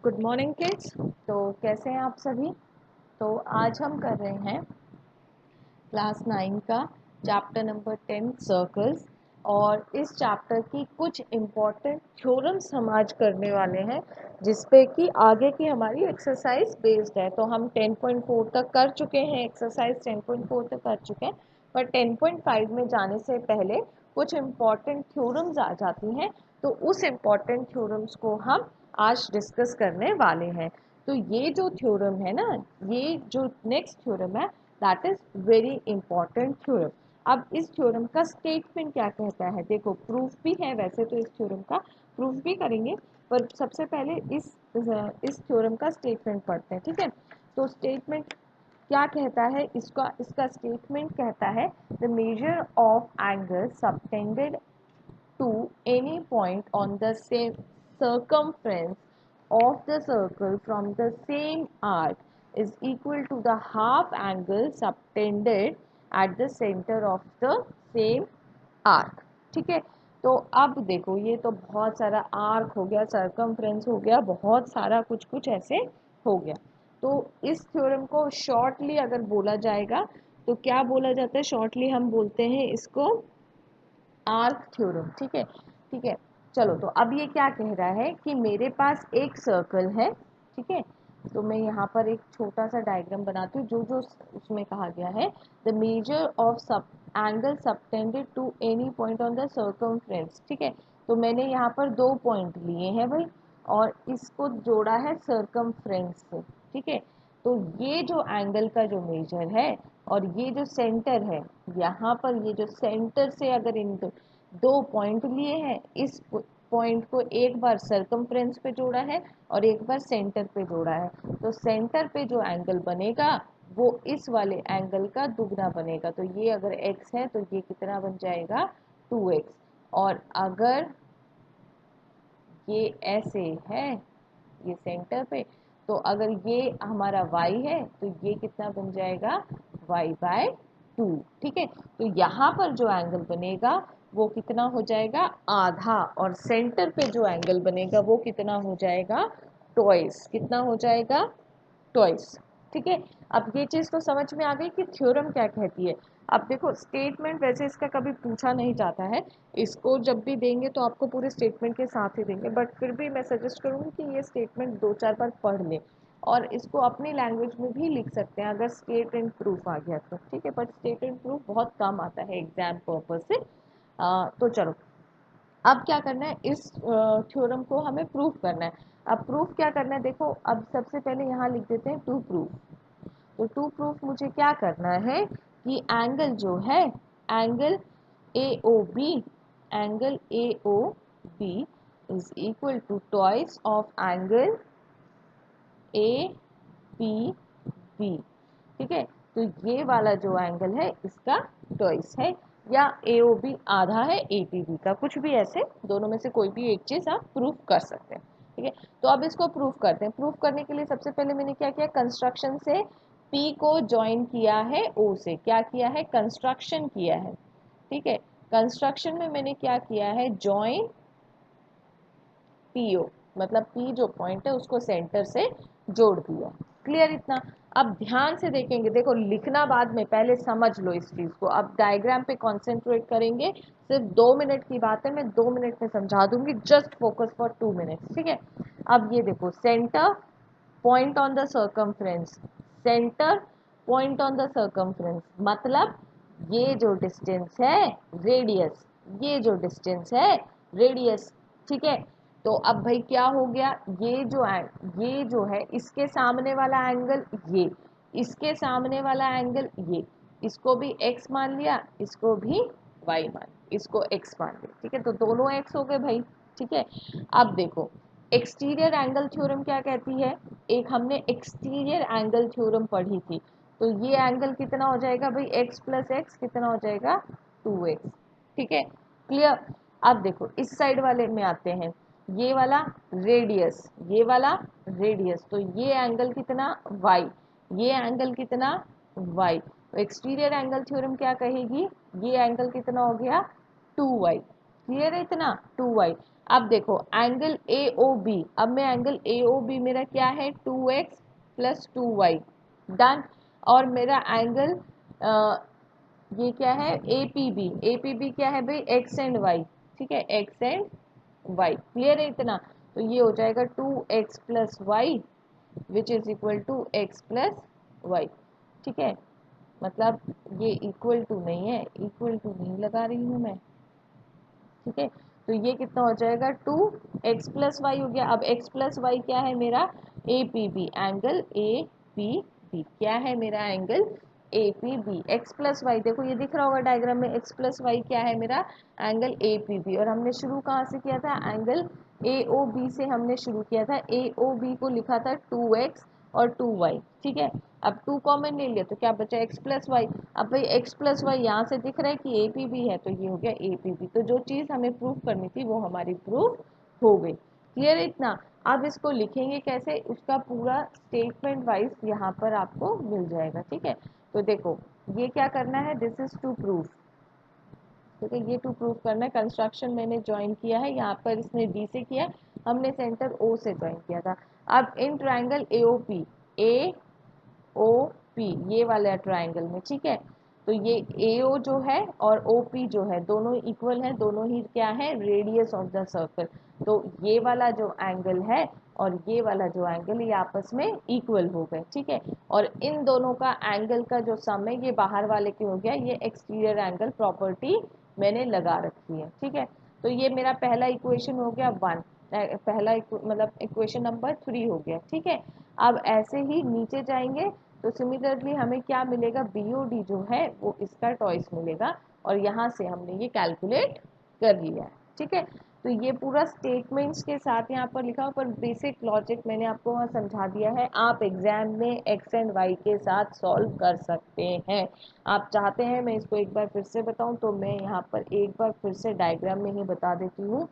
Good morning kids. तो कैसे हैं आप सभी। तो आज हम कर रहे हैं क्लास 9 का चैप्टर नंबर 10 सर्कल्स। और इस चैप्टर की कुछ इम्पॉर्टेंट थ्योरम्स हम आज करने वाले हैं जिस पे कि आगे की हमारी एक्सरसाइज बेस्ड है। तो हम 10.4 तक कर चुके हैं, एक्सरसाइज 10.4 तक कर चुके हैं, पर 10.5 में जाने से पहले कुछ इम्पॉर्टेंट थ्योरम्स आ जाती हैं। तो उस इम्पॉर्टेंट थ्योरम्स को हम आज डिस्कस करने वाले हैं। तो ये जो थ्योरम है ना, ये जो नेक्स्ट थ्योरम है, that is very important theorem. अब इस थ्योरम का स्टेटमेंट क्या कहता है, देखो प्रूफ भी है, वैसे तो इस थ्योरम का प्रूफ भी करेंगे, पर सबसे पहले इस थ्योरम का स्टेटमेंट पढ़ते हैं, ठीक है। तो स्टेटमेंट क्या कहता है, इसका स्टेटमेंट कहता है the measure of angle subtended to any point on the same circumference of the circle from the same arc is equal to the half angle subtended at the center of the same arc। ठीक है। तो अब देखो, ये तो बहुत सारा arc हो गया, सर्कमफ्रेंस हो गया, बहुत सारा कुछ कुछ ऐसे हो गया। तो इस थ्योरम को शॉर्टली अगर बोला जाएगा तो क्या बोला जाता है, शॉर्टली हम बोलते हैं इसको आर्क थ्योरम। ठीक है, ठीक है। चलो, तो अब ये क्या कह रहा है कि मेरे पास एक सर्कल है, ठीक है। तो मैं यहाँ पर एक छोटा सा डायग्राम बनाती हूँ, जो जो उसमें कहा गया है, the measure of sub angle subtended to any point on the circumference. ठीक है। तो मैंने यहाँ पर दो पॉइंट लिए हैं भाई, और इसको जोड़ा है सर्कमफ्रेंस से। ठीक है। तो ये जो एंगल का जो मेजर है और ये जो सेंटर है, यहाँ पर ये जो सेंटर से अगर इन दो पॉइंट लिए हैं, इस पॉइंट को एक बार सर्कमफ्रेंस पे जोड़ा है और एक बार सेंटर पे जोड़ा है, तो सेंटर पे जो एंगल बनेगा वो इस वाले एंगल का दुगना बनेगा। तो ये अगर x है तो ये कितना बन जाएगा, 2x। और अगर ये ऐसे है, ये सेंटर पे, तो अगर ये हमारा y है तो ये कितना बन जाएगा, y/2। ठीक है। तो यहाँ पर जो एंगल बनेगा वो कितना हो जाएगा, आधा, और सेंटर पे जो एंगल बनेगा वो कितना हो जाएगा, ट्वाइस। कितना हो जाएगा, ट्वाइस। ठीक है। अब ये चीज़ तो समझ में आ गई कि थ्योरम क्या कहती है। अब देखो, स्टेटमेंट वैसे इसका कभी पूछा नहीं जाता है, इसको जब भी देंगे तो आपको पूरे स्टेटमेंट के साथ ही देंगे, बट फिर भी मैं सजेस्ट करूँगी कि ये स्टेटमेंट दो चार बार पढ़ लें, और इसको अपनी लैंग्वेज में भी लिख सकते हैं अगर स्टेट एंड प्रूफ आ गया तो। ठीक है, बट स्टेट एंड प्रूफ बहुत कम आता है एग्जाम पर्पज से। तो चलो, अब क्या करना है, इस थ्योरम को हमें प्रूफ करना है। अब प्रूफ क्या करना है, देखो, अब सबसे पहले यहाँ लिख देते हैं टू प्रूफ। तो टू प्रूफ मुझे क्या करना है कि एंगल जो है, angle A O B, angle A O B is equal to twice of angle A P B. ठीक है। तो ये वाला जो एंगल है इसका ट्वाइस है, या ए ओ बी आधा है ए पी बी का, कुछ भी ऐसे दोनों में से कोई भी एक चीज़ आप प्रूफ कर सकते हैं। ठीक है। तो अब इसको प्रूफ करते हैं। प्रूफ करने के लिए सबसे पहले मैंने क्या किया, कंस्ट्रक्शन से P को ज्वाइन किया है O से। क्या किया है, कंस्ट्रक्शन किया है। ठीक है। कंस्ट्रक्शन में मैंने क्या किया है, ज्वाइन पी ओ, मतलब P जो पॉइंट है उसको सेंटर से जोड़ दिया। क्लियर इतना। अब ध्यान से देखेंगे, देखो लिखना बाद में, पहले समझ लो इस चीज़ को। अब डायग्राम पे कॉन्सेंट्रेट करेंगे, सिर्फ 2 मिनट की बात है, मैं 2 मिनट में समझा दूंगी, जस्ट फोकस फॉर 2 मिनट्स। ठीक है। अब ये देखो, centre point on the circumference, centre point on the circumference, मतलब ये जो डिस्टेंस है रेडियस, ये जो डिस्टेंस है रेडियस। ठीक है। तो अब भाई क्या हो गया, ये जो है इसके सामने वाला एंगल, ये इसके सामने वाला एंगल, ये इसको भी x मान लिया, इसको भी y मान, इसको x मान लिया। ठीक है। तो दोनों x हो गए भाई। ठीक है। अब देखो, एक्सटीरियर एंगल थ्योरम क्या कहती है, एक हमने एक्सटीरियर एंगल थ्योरम पढ़ी थी। तो ये एंगल कितना हो जाएगा भाई, x प्लस एक्स कितना हो जाएगा, 2x। ठीक है। क्लियर। अब देखो इस साइड वाले में आते हैं, ये वाला रेडियस, ये वाला रेडियस, तो ये एंगल कितना, y, ये एंगल कितना, y। तो एक्सटीरियर एंगल थ्योरम क्या कहेगी, ये एंगल कितना हो गया, 2y। क्लियर है इतना, 2y। अब देखो एंगल ए ओ बी, अब मैं एंगल ए ओ बी मेरा क्या है 2x प्लस 2y, डन। और मेरा एंगल ये क्या है A P B, A P B क्या है भाई x एंड y, ठीक है x एंड y, क्लियर है इतना। तो ये हो जाएगा 2x plus y which is equal to x plus y, ठीक है। मतलब ये इक्वल टू नहीं है, इक्वल टू नहीं लगा रही हूँ मैं, ठीक है। तो ये कितना हो जाएगा 2x प्लस वाई हो गया। अब x प्लस वाई क्या है मेरा A P B, angle A P B क्या है मेरा angle A P B, x plus y देखो ये दिख रहा होगा डायग्राम में, एक्स प्लस वाई क्या है मेरा एंगल ए पी बी। और हमने शुरू कहाँ से किया था, एंगल ए ओ बी से हमने शुरू किया था, ए ओ बी को लिखा था 2x और 2y, ठीक है। अब 2 कॉमन ले लिया तो क्या बचा x प्लस वाई। अब भाई x प्लस वाई यहाँ से दिख रहा है कि ए पी बी है, तो ये हो गया ए पी बी। तो जो चीज़ हमें प्रूफ करनी थी वो हमारी प्रूफ हो गई, क्लियर है इतना। अब इसको लिखेंगे कैसे, उसका पूरा स्टेटमेंट वाइज यहाँ पर आपको मिल जाएगा, ठीक है। तो देखो ये क्या करना है, दिस इज टू प्रूफ, ठीक है, ये टू प्रूफ करना है। कंस्ट्रक्शन मैंने ज्वाइन किया है, यहाँ पर इसने डी से किया, हमने सेंटर ओ से ज्वाइन किया था। अब in triangle A O P, A O P ये वाला ट्राइंगल में, ठीक है। तो ये ए ओ जो है और ओ पी जो है दोनों इक्वल है, दोनों ही क्या है रेडियस ऑफ द सर्कल। तो ये वाला जो एंगल है और ये वाला जो एंगल ये आपस में इक्वल हो गए, ठीक है। और इन दोनों का एंगल का जो सम है ये बाहर वाले के हो गया, ये एक्सटीरियर एंगल प्रॉपर्टी मैंने लगा रखी है, ठीक है। तो ये मेरा पहला इक्वेशन हो गया 1, पहला मतलब इक्वेशन नंबर 3 हो गया, ठीक है। अब ऐसे ही नीचे जाएंगे तो सिमिलरली हमें क्या मिलेगा, बी ओ डी जो है वो इसका टॉइस मिलेगा, और यहाँ से हमने ये कैलकुलेट कर लिया है, ठीक है। तो ये पूरा स्टेटमेंट्स के साथ यहाँ पर लिखा हो, पर बेसिक लॉजिक मैंने आपको वहाँ समझा दिया है। आप एग्जाम में एक्स एंड वाई के साथ सॉल्व कर सकते हैं। आप चाहते हैं मैं इसको एक बार फिर से बताऊं तो मैं यहाँ पर एक बार फिर से डायग्राम में ही बता देती हूँ।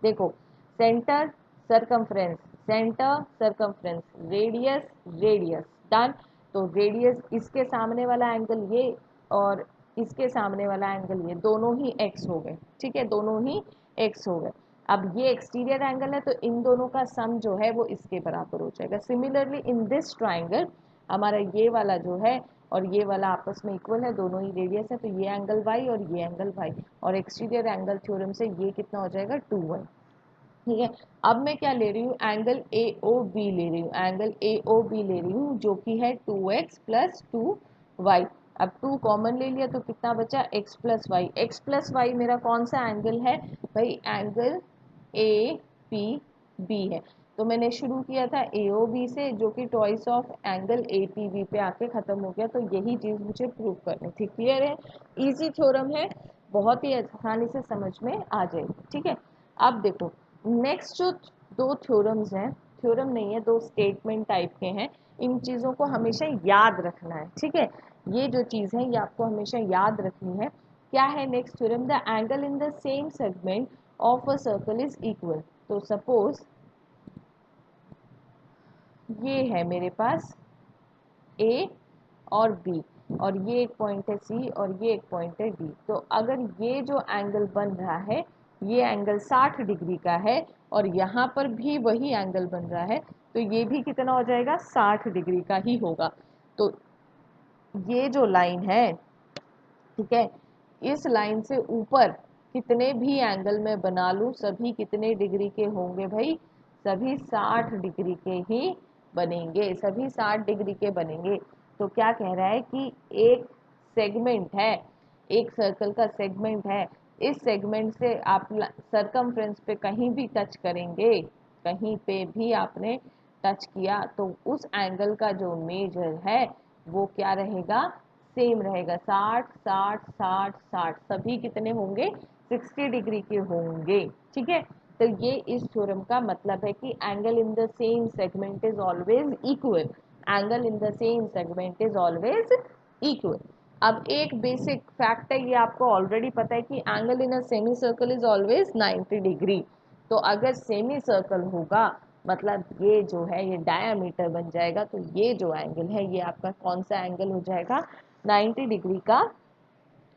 देखो centre circumference, centre circumference, radius radius, done. तो रेडियस इसके सामने वाला एंगल ये और इसके सामने वाला एंगल ये, दोनों ही x हो गए, ठीक है, दोनों ही x हो गए। अब ये एक्सटीरियर एंगल है तो इन दोनों का सम जो है वो इसके बराबर हो जाएगा। सिमिलरली इन दिस ट्राइंगल हमारा ये वाला जो है और ये वाला आपस में इक्वल है, दोनों ही रेडियस है, तो ये एंगल y और ये एंगल y, और एक्सटीरियर एंगल थ्योरम से ये कितना हो जाएगा 2y, ठीक है। अब मैं क्या ले रही हूँ, एंगल ए ओ बी ले रही हूँ, एंगल ए ओ बी ले रही हूँ जो कि है 2x प्लस 2y। अब 2 कॉमन ले लिया तो कितना बचा x plus y, x plus y मेरा कौन सा एंगल है भाई, एंगल ए पी बी है। तो मैंने शुरू किया था ए ओ बी से जो कि twice of angle A P B पे आके खत्म हो गया, तो यही चीज़ मुझे प्रूव करनी थी, क्लियर है। इजी थ्योरम है, बहुत ही आसानी से समझ में आ जाएगी, ठीक है। अब देखो नेक्स्ट जो 2 थ्योरम्स हैं, थ्योरम नहीं है, 2 स्टेटमेंट टाइप के हैं, इन चीज़ों को हमेशा याद रखना है, ठीक है। ये जो चीज़ है ये आपको हमेशा याद रखनी है। क्या है next theorem, the angle in the same segment of a circle is equal. तो सपोज ये है मेरे पास ए और बी, और ये एक पॉइंट है सी और ये एक पॉइंट है डी। तो अगर ये जो एंगल बन रहा है ये एंगल 60 डिग्री का है और यहाँ पर भी वही एंगल बन रहा है, तो ये भी कितना हो जाएगा 60 डिग्री का ही होगा। तो ये जो लाइन है, ठीक है, इस लाइन से ऊपर कितने भी एंगल में बना लूँ सभी कितने डिग्री के होंगे भाई, सभी 60 डिग्री के ही बनेंगे, सभी 60 डिग्री के बनेंगे। तो क्या कह रहा है कि एक सेगमेंट है, एक सर्कल का सेगमेंट है, इस सेगमेंट से आप सरकमफ्रेंस पे कहीं भी टच करेंगे, कहीं पे भी आपने टच किया तो उस एंगल का जो मेजर है वो क्या रहेगा, सेम रहेगा, 60 60 60 60, सभी कितने होंगे 60 डिग्री के होंगे, ठीक है। तो ये इस थ्योरम का मतलब है कि angle in the same segment is always equal, angle in the same segment is always equal. अब एक बेसिक फैक्ट है, ये आपको ऑलरेडी पता है कि angle in a semi circle is always 90 degree. तो अगर सेमी सर्कल होगा मतलब ये जो है ये डायामीटर बन जाएगा, तो ये जो एंगल है ये आपका कौन सा एंगल हो जाएगा, 90 डिग्री का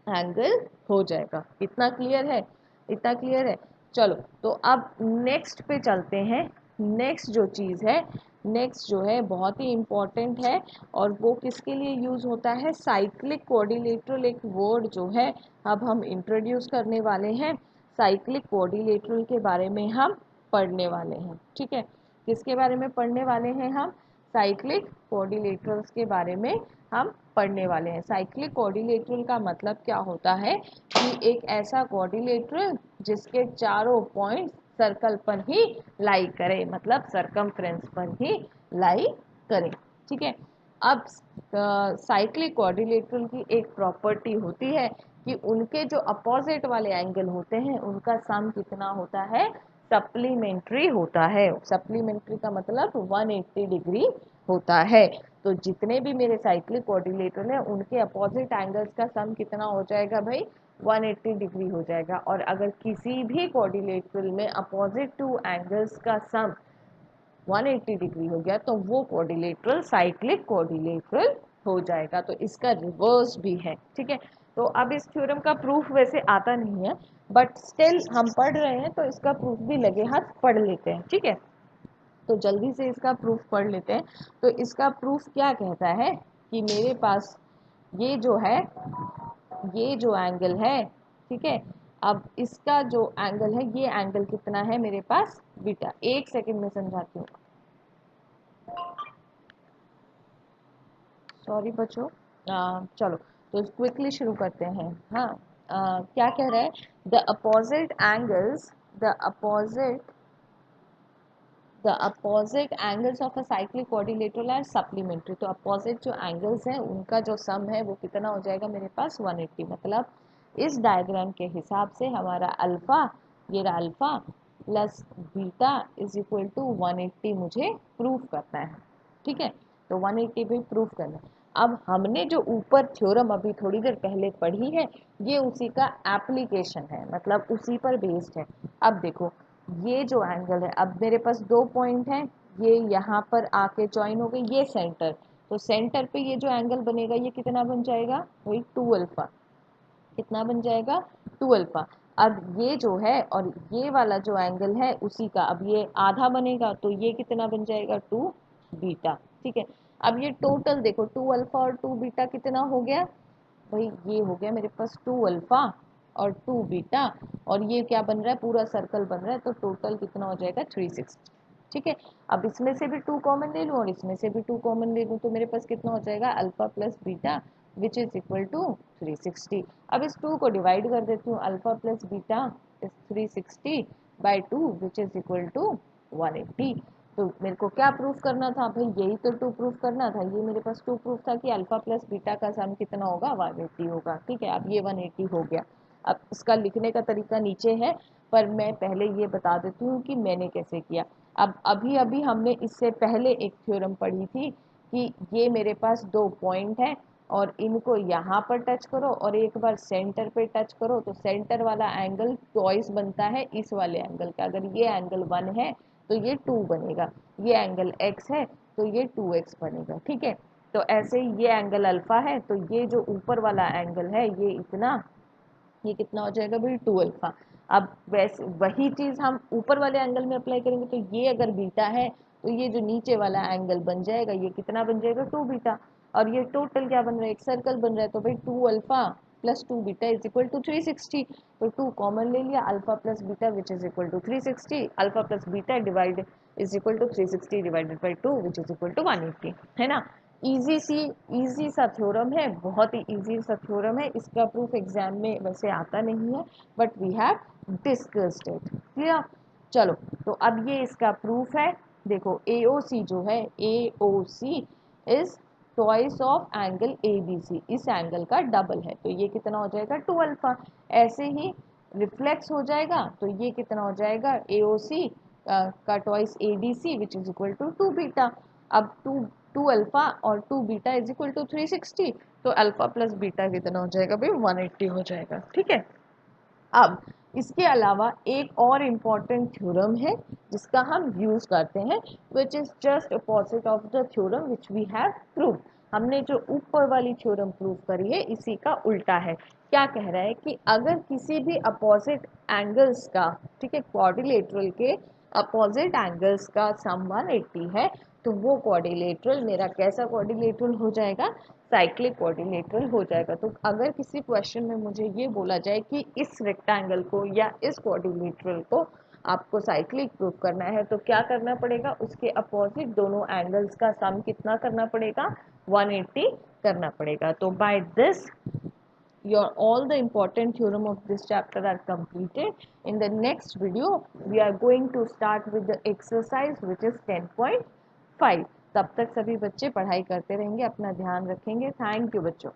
एंगल हो जाएगा। इतना क्लियर है, इतना क्लियर है। चलो तो अब नेक्स्ट पे चलते हैं। नेक्स्ट जो चीज़ है, नेक्स्ट जो है बहुत ही इम्पॉर्टेंट है और वो किसके लिए यूज़ होता है, साइक्लिक क्वाड्रिलेटरल एक वर्ड जो है अब हम इंट्रोड्यूस करने वाले हैं। साइक्लिक क्वाड्रिलेटरल के बारे में हम पढ़ने वाले हैं, ठीक है। किसके बारे में पढ़ने वाले हैं हम, साइक्लिक क्वाड्रिलेटरल्स के बारे में हम पढ़ने वाले हैं। साइक्लिक क्वाड्रिलेटरल का मतलब क्या होता है कि एक ऐसा क्वाड्रिलेटरल जिसके चारों पॉइंट सर्कल पर ही लाई करे, मतलब सरकमफ्रेंस पर ही लाई करे, ठीक है। अब साइक्लिक क्वाड्रिलेटरल की एक प्रॉपर्टी होती है कि उनके जो अपोजिट वाले एंगल होते हैं उनका सम कितना होता है, सप्लीमेंट्री होता है। सप्लीमेंट्री का मतलब 180 डिग्री होता है। तो जितने भी मेरे साइक्लिक क्वाड्रिलेटरल हैं उनके अपोजिट एंगल्स का सम कितना हो जाएगा भाई, 180 डिग्री हो जाएगा। और अगर किसी भी क्वाड्रिलेटरल में अपोजिट टू एंगल्स का सम 180 डिग्री हो गया तो वो क्वाड्रिलेटरल साइक्लिक क्वाड्रिलेटरल हो जाएगा। तो इसका रिवर्स भी है, ठीक है। तो अब इस थ्योरम का प्रूफ वैसे आता नहीं है, बट स्टिल हम पढ़ रहे हैं तो इसका प्रूफ भी लगे हाथ पढ़ लेते हैं, ठीक है। तो जल्दी से इसका प्रूफ पढ़ लेते हैं। तो इसका प्रूफ क्या कहता है कि मेरे पास ये जो है, ये जो एंगल है, ठीक है। अब इसका जो एंगल है, ये एंगल कितना है मेरे पास, बीटा। एक सेकंड में समझाती हूँ, सॉरी बच्चों। चलो तो क्विकली शुरू करते हैं। हाँ, क्या कह रहा है, the opposite angles, the opposite angles of a cyclic quadrilateral are supplementary. तो अपोजिट जो एंगल्स हैं उनका जो सम है वो कितना हो जाएगा मेरे पास, 180। मतलब इस डायग्राम के हिसाब से हमारा अल्फा, ये रहा alpha plus beta is equal to 180 मुझे प्रूफ करना है, ठीक है। तो 180 भी प्रूफ करना है। अब हमने जो ऊपर थ्योरम अभी थोड़ी देर पहले पढ़ी है ये उसी का एप्लीकेशन है, मतलब उसी पर बेस्ड है। अब देखो ये जो एंगल है, अब मेरे पास दो पॉइंट हैं, ये यहाँ पर आके ज्वाइन हो गए, ये सेंटर। तो सेंटर पे ये जो एंगल बनेगा ये कितना बन जाएगा, वही 2 अल्फा। कितना बन जाएगा, 2 अल्फा। अब ये जो है और ये वाला जो एंगल है उसी का, अब ये आधा बनेगा तो ये कितना बन जाएगा, 2 बीटा, ठीक है। अब ये टोटल देखो 2 अल्फा और 2 बीटा कितना हो गया भाई, ये हो गया मेरे पास 2 अल्फा और 2 बीटा, और ये क्या बन रहा है, पूरा सर्कल बन रहा है। तो टोटल कितना हो जाएगा, 360, ठीक है। अब इसमें से भी 2 कॉमन ले लूँ और इसमें से भी 2 कॉमन ले लूँ तो मेरे पास कितना हो जाएगा, alpha plus beta which is equal to 360। अब इस 2 को डिवाइड कर देती हूँ, alpha plus beta is 360 by 2 which is equal to 180। तो मेरे को क्या प्रूफ करना था भाई, यही तो 2 प्रूफ करना था। ये मेरे पास 2 प्रूफ था कि अल्फा प्लस बीटा का सम कितना होगा, 180 होगा, ठीक है। अब ये 180 हो गया। अब इसका लिखने का तरीका नीचे है, पर मैं पहले ये बता देती हूँ कि मैंने कैसे किया। अब अभी अभी हमने इससे पहले एक थ्योरम पढ़ी थी कि ये मेरे पास दो पॉइंट है और इनको यहाँ पर टच करो और एक बार सेंटर पे टच करो तो सेंटर वाला एंगल ट्वाइस बनता है इस वाले एंगल का। अगर ये एंगल 1 है तो ये 2 बनेगा, ये एंगल x है तो ये 2x बनेगा, ठीक है। तो ऐसे ही ये एंगल अल्फा है तो ये जो ऊपर वाला एंगल है ये इतना, ये कितना हो जाएगा भाई, 2 अल्फा। अब वैसे वही चीज़ हम ऊपर वाले एंगल में अप्लाई करेंगे तो ये अगर बीटा है तो ये जो नीचे वाला एंगल बन जाएगा ये कितना बन जाएगा, 2 बीटा। और ये टोटल क्या बन रहा है, एक सर्कल बन रहा है तो भाई 2 alpha plus 2 beta is equal to 360। तो 2 कॉमन ले लिया, alpha plus beta which is equal to 360, alpha plus beta divide is equal to 360 divided by 2 which is equal to 180, है ना। इजी सा थ्योरम है, बहुत ही इजी सा थ्योरम है। इसका प्रूफ एग्जाम में वैसे आता नहीं है but we have discussed it, clear. चलो तो अब ये इसका प्रूफ है। देखो AOC जो है, AOC is twice of angle ABC, इस एंगल का डबल है तो ये कितना हो जाएगा, 2 अल्फा। ऐसे ही रिफ्लेक्स हो जाएगा तो ये कितना हो जाएगा, AOC का twice ADC which is equal to 2 beta. अब 2 अल्फा और 2 बीटा इज इक्वल टू 360, तो अल्फा प्लस बीटा कितना हो जाएगा भाई, 180 हो जाएगा, ठीक है। अब इसके अलावा एक और इम्पॉर्टेंट थ्योरम है जिसका हम यूज करते हैं which is just opposite of the theorem which we have prove. हमने जो ऊपर वाली थ्योरम प्रूव करी है इसी का उल्टा है। क्या कह रहा है कि अगर किसी भी अपोजिट एंगल्स का, ठीक है, क्वाड्रिलेटरल के अपोजिट एंगल्स का सम 180 है तो वो क्वाड्रिलेटरल मेरा कैसा क्वाड्रिलेटरल हो जाएगा, साइक्लिक क्वाड्रिलेटरल हो जाएगा। तो अगर किसी क्वेश्चन में मुझे ये बोला जाए कि इस रेक्टेंगल को या इस क्वाड्रिलेटरल को आपको साइक्लिक प्रूव करना है तो क्या करना पड़ेगा, उसके अपोजिट दोनों एंगल्स का सम कितना करना पड़ेगा, 180 करना पड़ेगा। तो by this your all the important theorem of this chapter are completed. In the next video we are going to start with the exercise which is 10.5. तब तक सभी बच्चे पढ़ाई करते रहेंगे, अपना ध्यान रखेंगे। थैंक यू बच्चों।